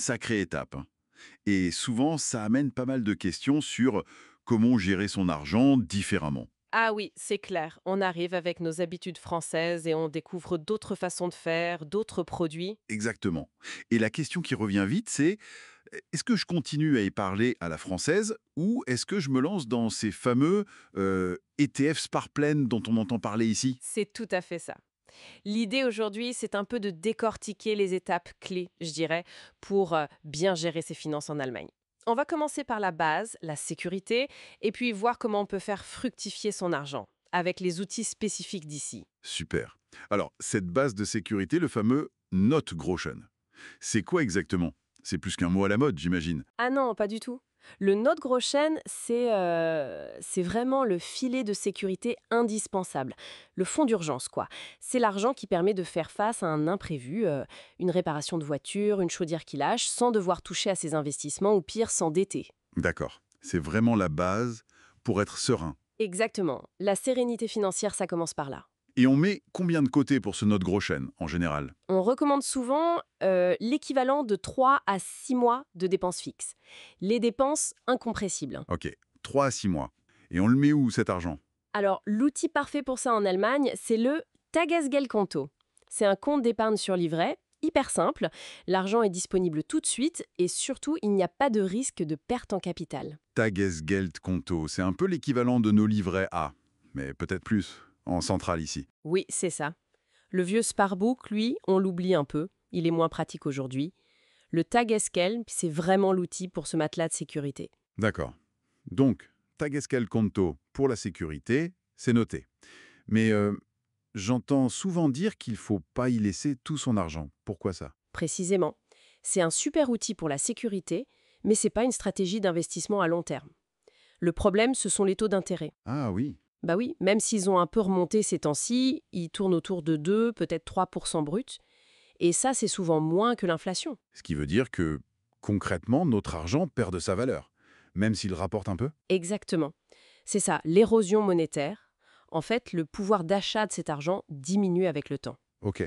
sacrée étape, hein. Et souvent, ça amène pas mal de questions sur comment gérer son argent différemment. Ah oui, c'est clair. On arrive avec nos habitudes françaises et on découvre d'autres façons de faire, d'autres produits. Exactement. Et la question qui revient vite, c'est est-ce que je continue à y parler à la française ou est-ce que je me lance dans ces fameux ETF Sparplan dont on entend parler ici? C'est tout à fait ça. L'idée aujourd'hui, c'est un peu de décortiquer les étapes clés, je dirais, pour bien gérer ses finances en Allemagne. On va commencer par la base, la sécurité, et puis voir comment on peut faire fructifier son argent avec les outils spécifiques d'ici. Super. Alors, cette base de sécurité, le fameux Notgroschen, c'est quoi exactement? C'est plus qu'un mot à la mode, j'imagine. Ah non, pas du tout. Le Notgroschen, c'est vraiment le filet de sécurité indispensable, le fonds d'urgence, quoi. C'est l'argent qui permet de faire face à un imprévu, une réparation de voiture, une chaudière qui lâche, sans devoir toucher à ses investissements ou pire, s'endetter. D'accord. C'est vraiment la base pour être serein. Exactement. La sérénité financière, ça commence par là. Et on met combien de côté pour ce Notgroschen, en général? On recommande souvent l'équivalent de 3 à 6 mois de dépenses fixes. Les dépenses incompressibles. Ok, 3 à 6 mois. Et on le met où, cet argent? Alors, l'outil parfait pour ça en Allemagne, c'est le Tagesgeldkonto. C'est un compte d'épargne sur livret, hyper simple. L'argent est disponible tout de suite et surtout, il n'y a pas de risque de perte en capital. Tagesgeldkonto, c'est un peu l'équivalent de nos livrets A, mais peut-être plus, en centrale ici. Oui, c'est ça. Le vieux Sparbook, lui, on l'oublie un peu. Il est moins pratique aujourd'hui. Le Tagesgeld, c'est vraiment l'outil pour ce matelas de sécurité. D'accord. Donc, Tagesgeldkonto pour la sécurité, c'est noté. Mais j'entends souvent dire qu'il ne faut pas y laisser tout son argent. Pourquoi ça? Précisément. C'est un super outil pour la sécurité, mais c'est pas une stratégie d'investissement à long terme. Le problème, ce sont les taux d'intérêt. Ah oui, Bah oui, même s'ils ont un peu remonté ces temps-ci, ils tournent autour de 2, peut-être 3% brut. Et ça, c'est souvent moins que l'inflation. ce qui veut dire que, concrètement, notre argent perd de sa valeur, même s'il rapporte un peu? Exactement. C'est ça, l'érosion monétaire. En fait, le pouvoir d'achat de cet argent diminue avec le temps. Ok,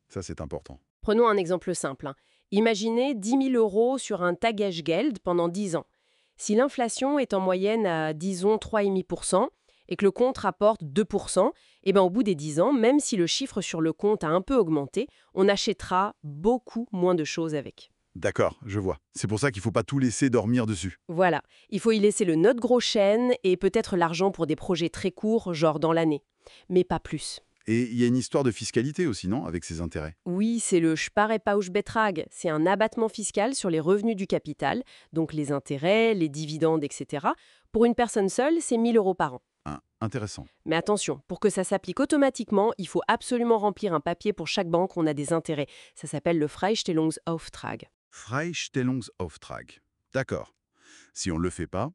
ça c'est important. Prenons un exemple simple, hein. Imaginez 10 000 euros sur un Tagesgeld pendant 10 ans. Si l'inflation est en moyenne à, disons, 3,5% et que le compte rapporte 2%, eh ben, au bout des 10 ans, même si le chiffre sur le compte a un peu augmenté, on achètera beaucoup moins de choses avec. D'accord, je vois. C'est pour ça qu'il ne faut pas tout laisser dormir dessus. Voilà, il faut y laisser le note gros chêne et peut-être l'argent pour des projets très courts, genre dans l'année. Mais pas plus. Et il y a une histoire de fiscalité aussi, non, avec ces intérêts? Oui, c'est le Sparepauschbetrag. C'est un abattement fiscal sur les revenus du capital, donc les intérêts, les dividendes, etc. Pour une personne seule, c'est 1 000 euros par an. Intéressant. Mais attention, pour que ça s'applique automatiquement, il faut absolument remplir un papier pour chaque banque où on a des intérêts. Ça s'appelle le Freistellungsauftrag. Freistellungsauftrag. D'accord. Si on ne le fait pas,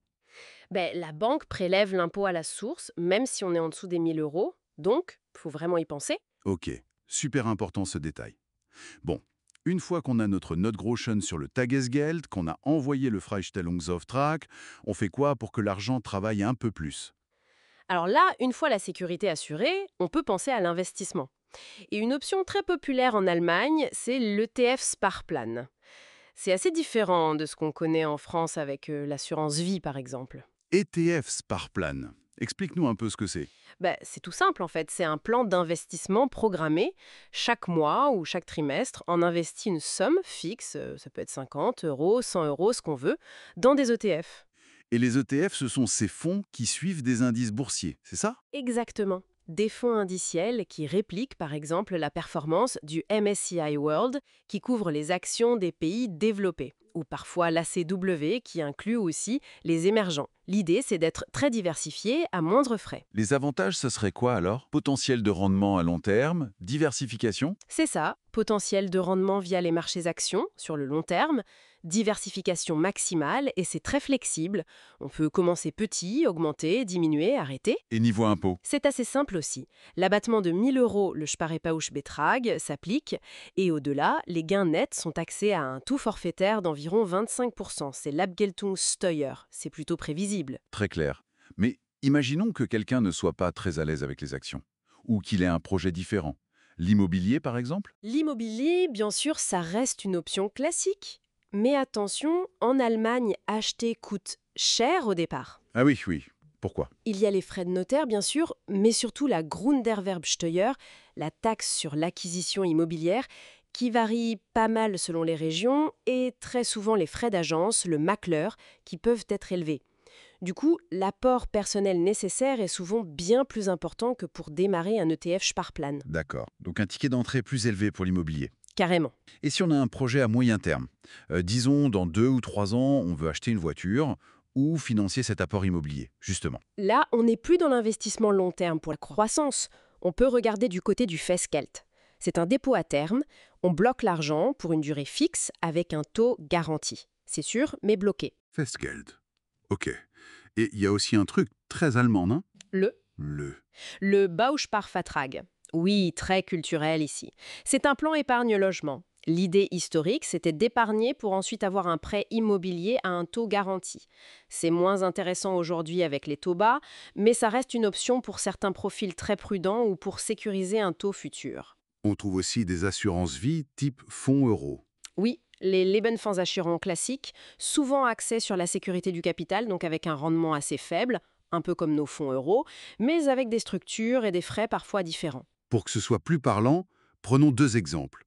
Ben, la banque prélève l'impôt à la source, même si on est en dessous des 1 000 euros. Donc, il faut vraiment y penser. ok, super important ce détail. Bon, une fois qu'on a notre Notgroschen sur le Tagesgeld, qu'on a envoyé le Freistellungsauftrag, on fait quoi pour que l'argent travaille un peu plus? Alors là, une fois la sécurité assurée, on peut penser à l'investissement. Et une option très populaire en Allemagne, c'est l'ETF Sparplan. C'est assez différent de ce qu'on connaît en France avec l'assurance vie, par exemple. ETF Sparplan. Explique-nous un peu ce que c'est. Ben, c'est tout simple en fait, c'est un plan d'investissement programmé. Chaque mois ou chaque trimestre, on investit une somme fixe, ça peut être 50 euros, 100 euros, ce qu'on veut, dans des ETF. Et les ETF, ce sont ces fonds qui suivent des indices boursiers, c'est ça? Exactement. Des fonds indiciels qui répliquent par exemple la performance du MSCI World qui couvre les actions des pays développés, ou parfois l'ACW qui inclut aussi les émergents. L'idée, c'est d'être très diversifié à moindre frais. Les avantages, ce serait quoi alors? Potentiel de rendement à long terme, diversification? C'est ça, potentiel de rendement via les marchés actions sur le long terme, diversification maximale et c'est très flexible. On peut commencer petit, augmenter, diminuer, arrêter. Et niveau impôt? C'est assez simple aussi. L'abattement de 1 000 euros, le Sparepauschbetrag, s'applique et au-delà, les gains nets sont taxés à un taux forfaitaire d'environ 25%. C'est l'Abgeltungssteuer. C'est plutôt prévisible. Très clair. Mais imaginons que quelqu'un ne soit pas très à l'aise avec les actions, ou qu'il ait un projet différent. L'immobilier, par exemple? L'immobilier, bien sûr, ça reste une option classique. Mais attention, en Allemagne, acheter coûte cher au départ. Ah oui, oui. Pourquoi? Il y a les frais de notaire, bien sûr, mais surtout la Grunderwerbsteuer, la taxe sur l'acquisition immobilière, qui varie pas mal selon les régions, et très souvent les frais d'agence, le Makler, qui peuvent être élevés. Du coup, l'apport personnel nécessaire est souvent bien plus important que pour démarrer un ETF Sparplan. D'accord. Donc un ticket d'entrée plus élevé pour l'immobilier. Carrément. Et si on a un projet à moyen terme, disons dans 2 ou 3 ans, on veut acheter une voiture ou financer cet apport immobilier, justement. Là, on n'est plus dans l'investissement long terme pour la croissance. On peut regarder du côté du Festgeld. C'est un dépôt à terme. On bloque l'argent pour une durée fixe avec un taux garanti. C'est sûr, mais bloqué. Festgeld. Ok. Et il y a aussi un truc très allemand, non? Le Le. Le Bausparvertrag. Oui, très culturel ici. C'est un plan épargne-logement. L'idée historique, c'était d'épargner pour ensuite avoir un prêt immobilier à un taux garanti. C'est moins intéressant aujourd'hui avec les taux bas, mais ça reste une option pour certains profils très prudents ou pour sécuriser un taux futur. On trouve aussi des assurances-vie type fonds euro. Oui, les Lebensversicherung classiques, souvent axés sur la sécurité du capital, donc avec un rendement assez faible, un peu comme nos fonds euros, mais avec des structures et des frais parfois différents. Pour que ce soit plus parlant, prenons 2 exemples.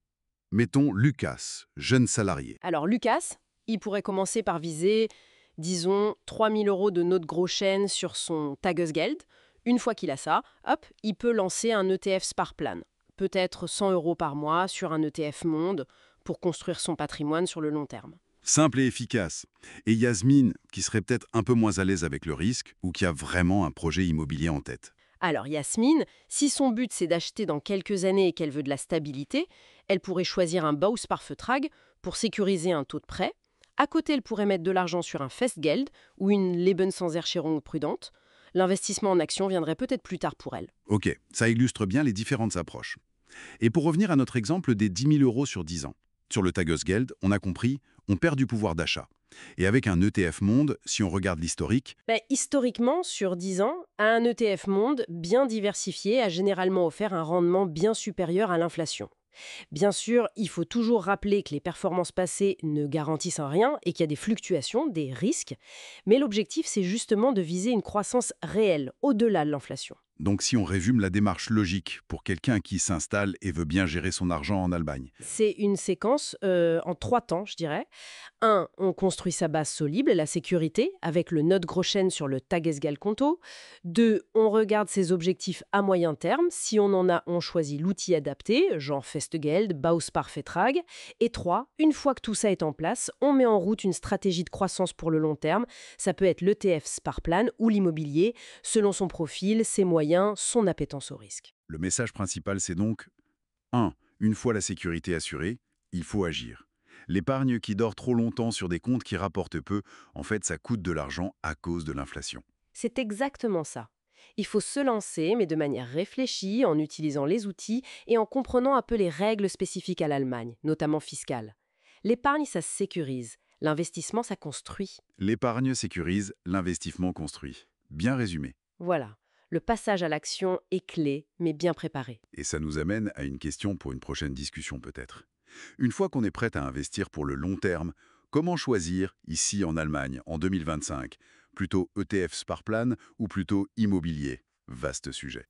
Mettons Lucas, jeune salarié. Alors Lucas, il pourrait commencer par viser, disons, 3 000 € de notes gros chêne sur son Tagesgeld. Une fois qu'il a ça, hop, il peut lancer un ETF Sparplan. Peut-être 100 € par mois sur un ETF Monde pour construire son patrimoine sur le long terme. Simple et efficace. Et Yasmine, qui serait peut-être un peu moins à l'aise avec le risque ou qui a vraiment un projet immobilier en tête. Alors Yasmine, si son but c'est d'acheter dans quelques années et qu'elle veut de la stabilité, elle pourrait choisir un Bausparvertrag pour sécuriser un taux de prêt. À côté, elle pourrait mettre de l'argent sur un Festgeld ou une Lebensversicherung prudente. L'investissement en action viendrait peut-être plus tard pour elle. Ok, ça illustre bien les différentes approches. Et pour revenir à notre exemple des 10 000 € sur 10 ans. Sur le Tagesgeld, on a compris, on perd du pouvoir d'achat. Et avec un ETF Monde, si on regarde l'historique, Historiquement, sur 10 ans, un ETF Monde bien diversifié a généralement offert un rendement bien supérieur à l'inflation. Bien sûr, il faut toujours rappeler que les performances passées ne garantissent rien et qu'il y a des fluctuations, des risques, mais l'objectif c'est justement de viser une croissance réelle, au-delà de l'inflation. donc si on résume la démarche logique pour quelqu'un qui s'installe et veut bien gérer son argent en Allemagne. C'est une séquence en 3 temps, je dirais. 1, on construit sa base solide, la sécurité, avec le Notgroschen sur le Tagesgeldkonto. 2, on regarde ses objectifs à moyen terme. Si on en a, on choisit l'outil adapté, genre Festgeld, Bausparvertrag. Et 3, une fois que tout ça est en place, on met en route une stratégie de croissance pour le long terme. Ça peut être l'ETF Sparplan ou l'immobilier, selon son profil, ses moyens, son appétence au risque. Le message principal, c'est donc 1. Une fois la sécurité assurée, il faut agir. L'épargne qui dort trop longtemps sur des comptes qui rapportent peu, en fait, ça coûte de l'argent à cause de l'inflation. C'est exactement ça. Il faut se lancer, mais de manière réfléchie, en utilisant les outils et en comprenant un peu les règles spécifiques à l'Allemagne, notamment fiscales. L'épargne, ça se sécurise. L'investissement, ça construit. L'épargne sécurise, l'investissement construit. Bien résumé. Voilà. Le passage à l'action est clé, mais bien préparé. Et ça nous amène à une question pour une prochaine discussion peut-être. Une fois qu'on est prêt à investir pour le long terme, comment choisir, ici en Allemagne, en 2025, plutôt ETF Sparplan ou plutôt immobilier? Vaste sujet.